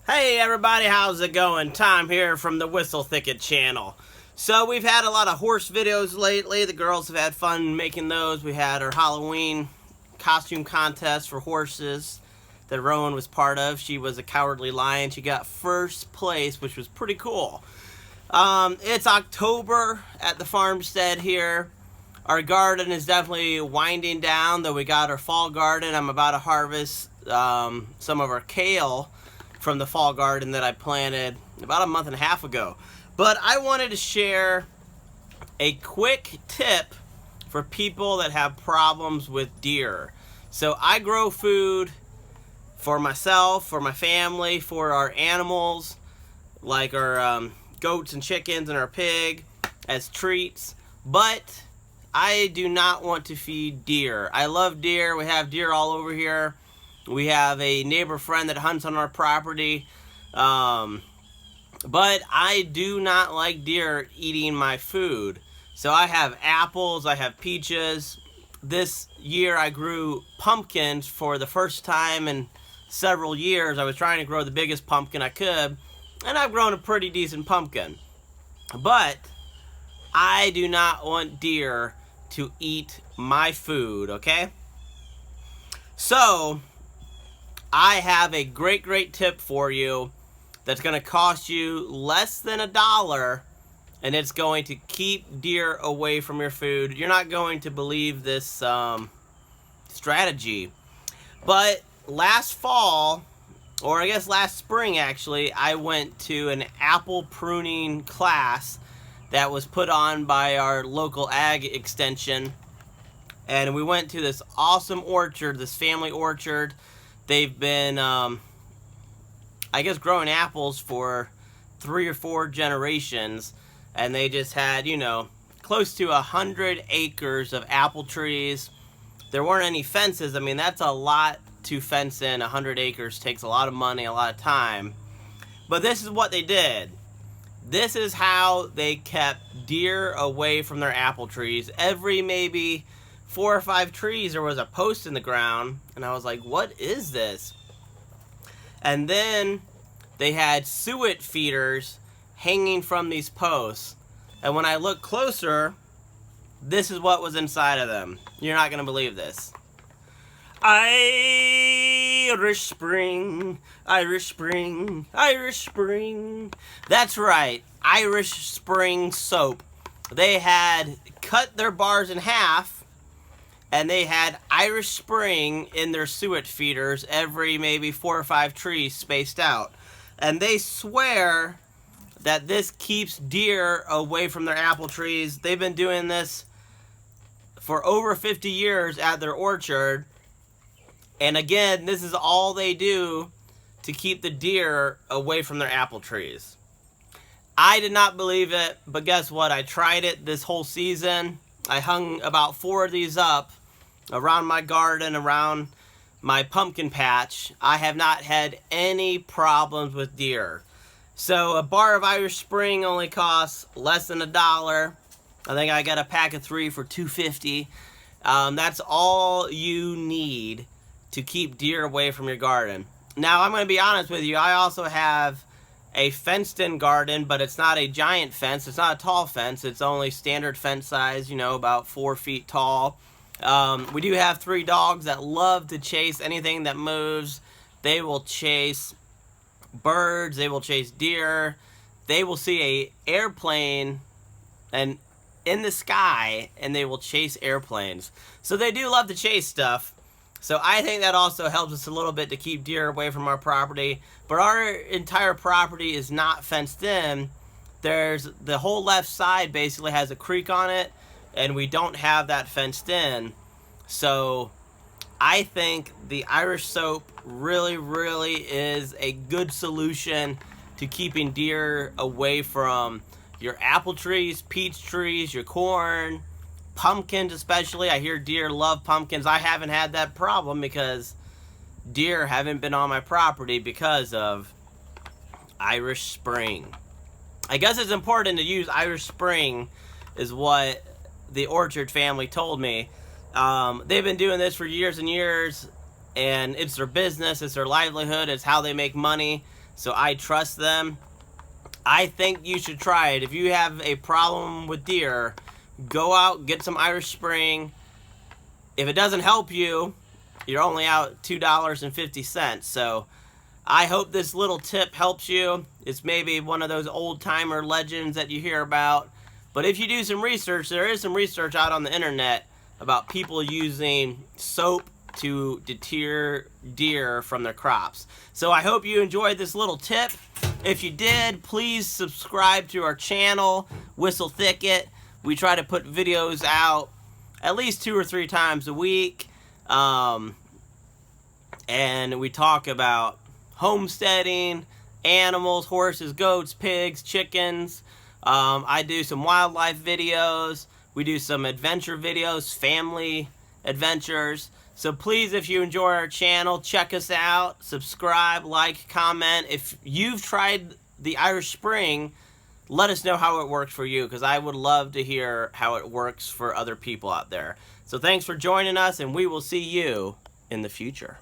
Hey everybody, how's it going? Tom here from the Whistle Thicket channel. So we've had a lot of horse videos lately. The girls have had fun making those. We had our Halloween costume contest for horses that Rowan was part of. She was a Cowardly Lion. She got first place, which was pretty cool. It's October at the farmstead here. Our garden is definitely winding down, though we got our fall garden. I'm about to harvest some of our kale from the fall garden that I planted about a month and a half ago. But I wanted to share a quick tip for people that have problems with deer. So I grow food for myself, for my family, for our animals, like our goats and chickens and our pig as treats. But I do not want to feed deer. I love deer. We have deer all over here. We have a neighbor friend that hunts on our property. But I do not like deer eating my food. So I have apples, I have peaches. This year I grew pumpkins for the first time in several years. I was trying to grow the biggest pumpkin I could, and I've grown a pretty decent pumpkin. But I do not want deer to eat my food, okay? So I have a great tip for you that's going to cost you less than $1, and it's going to keep deer away from your food. You're not going to believe this strategy. But last fall, or I guess last spring actually, I went to an apple pruning class that was put on by our local ag extension. And we went to this awesome orchard, this family orchard. They've been, I guess, growing apples for 3 or 4 generations, and they just had, close to 100 acres of apple trees. There weren't any fences. I mean, that's a lot to fence in. 100 acres takes a lot of money, a lot of time. But this is what they did. This is how they kept deer away from their apple trees. Every maybe 4 or 5 trees, there was a post in the ground, and I was like, what is this? And then they had suet feeders hanging from these posts, and when I looked closer, this is what was inside of them. You're not going to believe this. Irish Spring, Irish Spring, Irish Spring. That's right, Irish Spring soap. They had cut their bars in half, and they had Irish Spring in their suet feeders every maybe 4 or 5 trees spaced out. And they swear that this keeps deer away from their apple trees. They've been doing this for over 50 years at their orchard. And again, this is all they do to keep the deer away from their apple trees. I did not believe it, but guess what? I tried it this whole season. I hung about 4 of these up around my garden, around my pumpkin patch. I have not had any problems with deer. So a bar of Irish Spring only costs less than $1. I think I got a pack of 3 for $2.50. That's all you need to keep deer away from your garden. Now, I'm going to be honest with you. I also have a fenced-in garden, but it's not a giant fence. It's not a tall fence. It's only standard fence size, about 4 feet tall. We do have 3 dogs that love to chase anything that moves. They will chase birds. They will chase deer. They will see an airplane and in the sky, and they will chase airplanes. So they do love to chase stuff. So I think that also helps us a little bit to keep deer away from our property. But our entire property is not fenced in. There's the whole left side basically has a creek on it, and we don't have that fenced in. So I think the Irish soap really is a good solution to keeping deer away from your apple trees, peach trees, your corn, pumpkins especially. I hear deer love pumpkins. I haven't had that problem because deer haven't been on my property because of Irish Spring. I guess it's important to use Irish Spring is what the orchard family told me. They've been doing this for years and years, and it's their business, it's their livelihood, it's how they make money. so I trust them. I think you should try it. If you have a problem with deer, go out, get some Irish Spring. If it doesn't help you, you're only out $2.50. So I hope this little tip helps you. It's maybe one of those old-timer legends that you hear about. But if you do some research, there is some research out on the internet about people using soap to deter deer from their crops. So I hope you enjoyed this little tip. If you did, please subscribe to our channel, Whistle Thicket. We try to put videos out at least 2 or 3 times a week. And we talk about homesteading, animals, horses, goats, pigs, chickens. I do some wildlife videos. We do some adventure videos, family adventures. So please, if you enjoy our channel, check us out, subscribe, like, comment. If you've tried the Irish Spring, let us know how it worked for you, because I would love to hear how it works for other people out there. So thanks for joining us, and we will see you in the future.